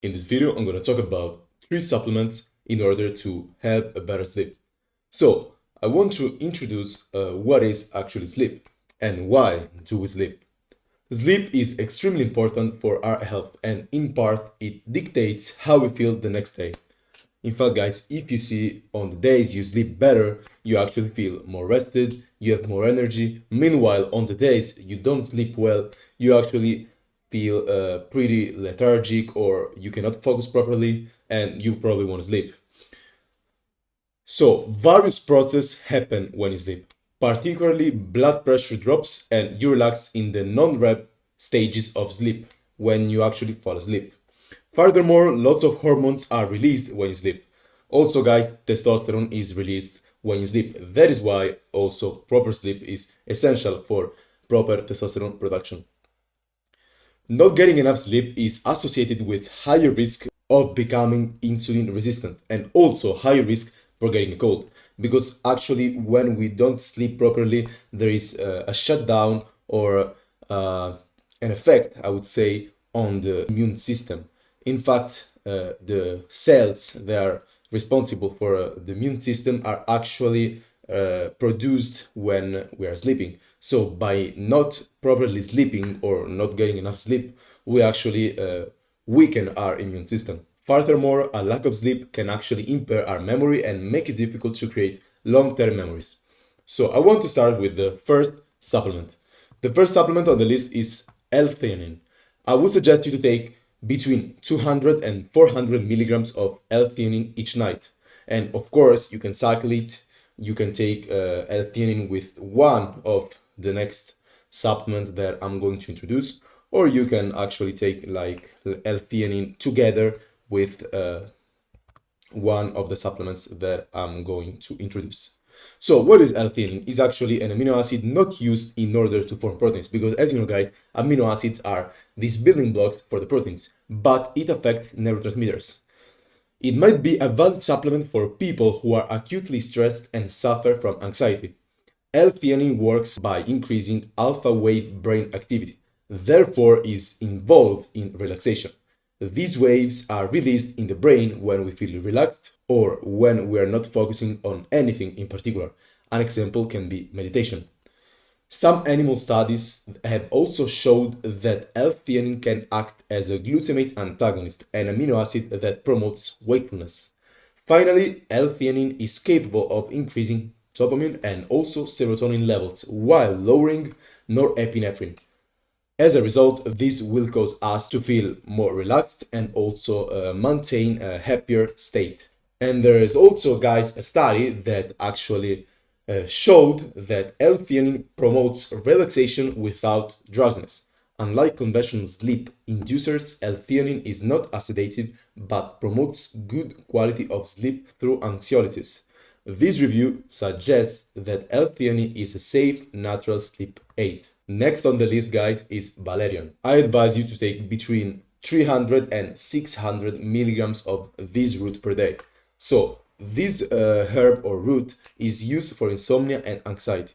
In this video, I'm going to talk about 3 supplements in order to help a better sleep. So, I want to introduce what is actually sleep and why do we sleep. Sleep is extremely important for our health, and in part, it dictates how we feel the next day. In fact, guys, if you see on the days you sleep better, you actually feel more rested, you have more energy. Meanwhile, on the days you don't sleep well, you actually feel pretty lethargic, or you cannot focus properly and you probably want to sleep. So, various processes happen when you sleep. Particularly, blood pressure drops and you relax in the non-REM stages of sleep when you actually fall asleep. Furthermore, lots of hormones are released when you sleep. Also, guys, testosterone is released when you sleep. That is why also proper sleep is essential for proper testosterone production. Not getting enough sleep is associated with higher risk of becoming insulin resistant and also higher risk for getting a cold, because actually when we don't sleep properly there is a shutdown or an effect, I would say, on the immune system. In fact, the cells that are responsible for the immune system are actually produced when we are sleeping. So by not properly sleeping or not getting enough sleep, we actually weaken our immune system. Furthermore, a lack of sleep can actually impair our memory and make it difficult to create long-term memories. So I want to start with the first supplement. The first supplement on the list is L-Theanine. I would suggest you to take between 200 and 400 milligrams of L-Theanine each night. And of course, you can cycle it. You can take L-Theanine with one of the next supplements that I'm going to introduce, or you can actually take like L-Theanine together with one of the supplements that I'm going to introduce. So what is L-theanine? It's actually an amino acid not used in order to form proteins, because as you know, guys, amino acids are these building blocks for the proteins, but it affects neurotransmitters. It might be a valid supplement for people who are acutely stressed and suffer from anxiety. L-theanine works by increasing alpha wave brain activity, therefore is involved in relaxation. These waves are released in the brain when we feel relaxed or when we are not focusing on anything in particular. An example can be meditation. Some animal studies have also showed that L-theanine can act as a glutamate antagonist, an amino acid that promotes wakefulness. Finally, L-theanine is capable of increasing dopamine and also serotonin levels while lowering norepinephrine. As a result, this will cause us to feel more relaxed and also maintain a happier state. And there is also, guys, a study that actually showed that L-theanine promotes relaxation without drowsiness. Unlike conventional sleep inducers, L-theanine is not a sedative but promotes good quality of sleep through anxiolysis. This review suggests that L-theanine is a safe, natural sleep aid. Next on the list, guys, is Valerian. I advise you to take between 300 and 600 milligrams of this root per day. So, this herb or root is used for insomnia and anxiety.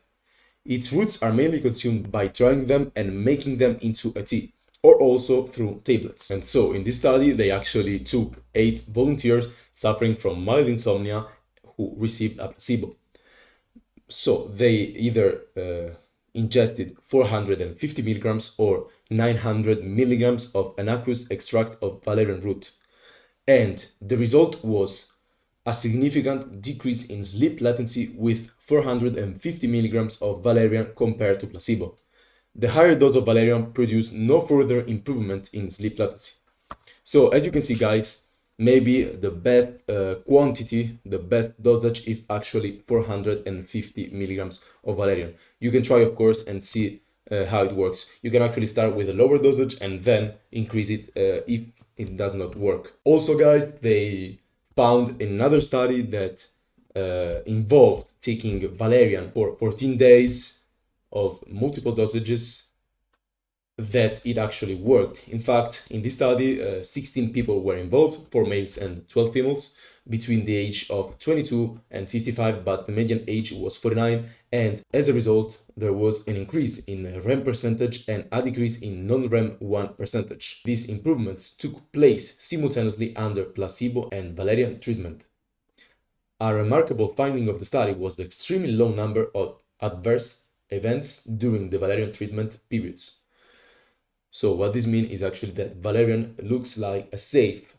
Its roots are mainly consumed by drying them and making them into a tea, or also through tablets. And so, in this study, they actually took 8 volunteers suffering from mild insomnia who received a placebo. So, they either ingested 450 milligrams or 900 milligrams of an aqueous extract of valerian root. And the result was a significant decrease in sleep latency with 450 milligrams of valerian compared to placebo. The higher dose of valerian produced no further improvement in sleep latency. So as you can see, guys, maybe the best quantity, the best dosage is actually 450 milligrams of valerian. You can try, of course, and see how it works. You can actually start with a lower dosage and then increase it if it does not work. Also, guys, they found another study that involved taking valerian for 14 days of multiple dosages, that it actually worked. In fact, in this study, 16 people were involved, 4 males and 12 females. between the age of 22 and 55, but the median age was 49, and as a result, there was an increase in REM percentage and a decrease in non-REM 1 percentage. These improvements took place simultaneously under placebo and Valerian treatment. A remarkable finding of the study was the extremely low number of adverse events during the Valerian treatment periods. So what this means is actually that Valerian looks like a safe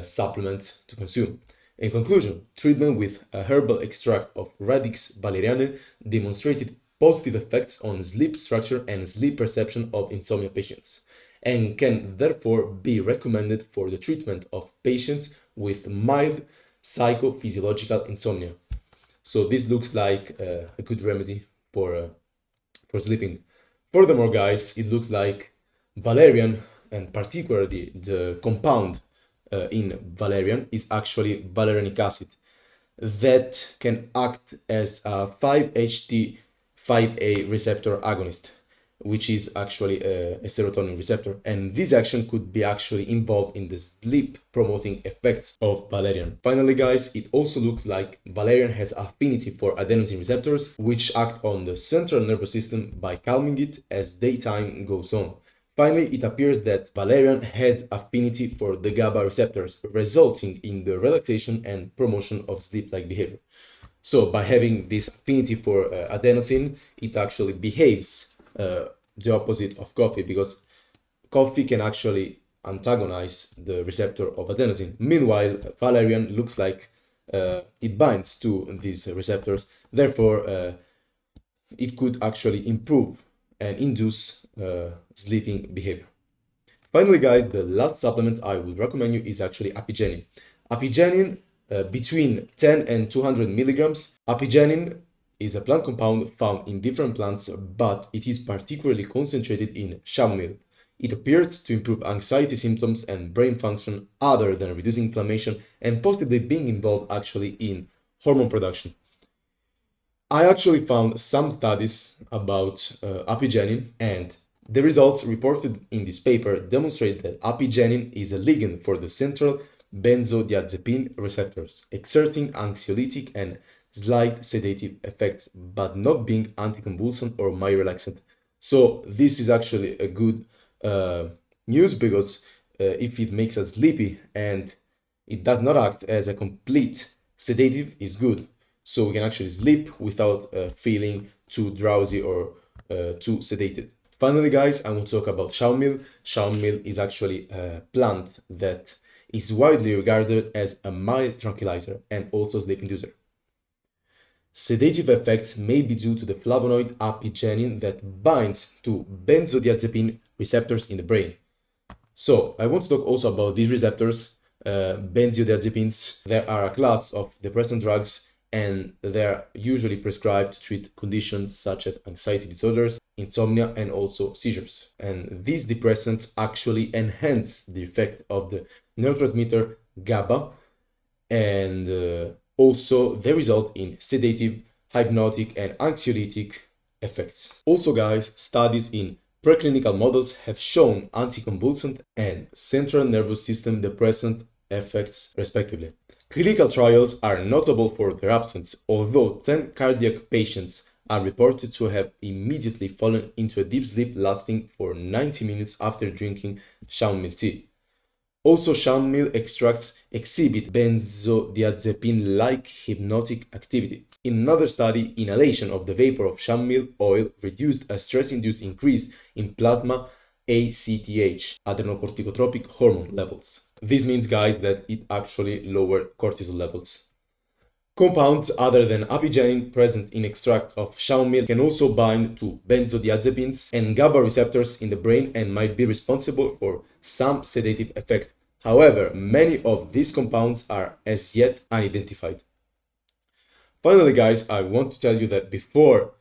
supplement to consume. In conclusion, treatment with a herbal extract of Radix valeriana demonstrated positive effects on sleep structure and sleep perception of insomnia patients, and can therefore be recommended for the treatment of patients with mild psychophysiological insomnia. So this looks like a good remedy for sleeping. Furthermore, guys, it looks like Valerian, and particularly the compound in Valerian, is actually valerianic acid that can act as a 5-HT5A receptor agonist, which is actually a serotonin receptor, and this action could be actually involved in the sleep promoting effects of Valerian. Finally, guys, it also looks like Valerian has affinity for adenosine receptors, which act on the central nervous system by calming it as daytime goes on. Finally, it appears that Valerian has affinity for the GABA receptors, resulting in the relaxation and promotion of sleep-like behavior. So by having this affinity for adenosine, it actually behaves the opposite of coffee, because coffee can actually antagonize the receptor of adenosine. Meanwhile, Valerian looks like it binds to these receptors. Therefore, it could actually improve and induce sleeping behavior. Finally, guys, the last supplement I would recommend you is actually Apigenin. Apigenin, between 10 and 200 milligrams. Apigenin is a plant compound found in different plants, but it is particularly concentrated in chamomile. It appears to improve anxiety symptoms and brain function other than reducing inflammation and possibly being involved actually in hormone production. I actually found some studies about Apigenin, and the results reported in this paper demonstrate that Apigenin is a ligand for the central benzodiazepine receptors, exerting anxiolytic and slight sedative effects, but not being anticonvulsant or myorelaxant. So this is actually a good news, because if it makes us sleepy and it does not act as a complete sedative, is good. So we can actually sleep without feeling too drowsy or too sedated. Finally, guys, I want to talk about chamomile. Chamomile is actually a plant that is widely regarded as a mild tranquilizer and also sleep inducer. Sedative effects may be due to the flavonoid apigenin that binds to benzodiazepine receptors in the brain. So I want to talk also about these receptors. Benzodiazepines, they are a class of depressant drugs, and they're usually prescribed to treat conditions such as anxiety disorders, insomnia, and also seizures. And these depressants actually enhance the effect of the neurotransmitter GABA, and also they result in sedative, hypnotic, and anxiolytic effects. Also, guys, studies in preclinical models have shown anticonvulsant and central nervous system depressant effects, respectively. Clinical trials are notable for their absence, although 10 cardiac patients are reported to have immediately fallen into a deep sleep lasting for 90 minutes after drinking chamomile tea. Also, chamomile extracts exhibit benzodiazepine-like hypnotic activity. In another study, inhalation of the vapor of chamomile oil reduced a stress-induced increase in plasma ACTH, adrenocorticotropic hormone levels. This means, guys, that it actually lowered cortisol levels. Compounds other than apigenin present in extract of chamomile can also bind to benzodiazepines and GABA receptors in the brain and might be responsible for some sedative effect. However, many of these compounds are as yet unidentified. Finally, guys, I want to tell you that before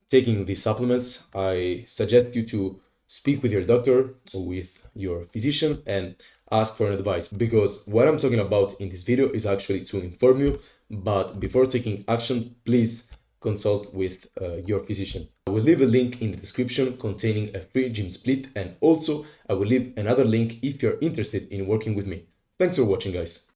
taking these supplements, I suggest you to speak with your doctor or with your physician and ask for an advice, because what I'm talking about in this video is actually to inform you, but before taking action, please consult with your physician. I will leave a link in the description containing a free gym split, and also I will leave another link if you're interested in working with me. Thanks for watching, guys.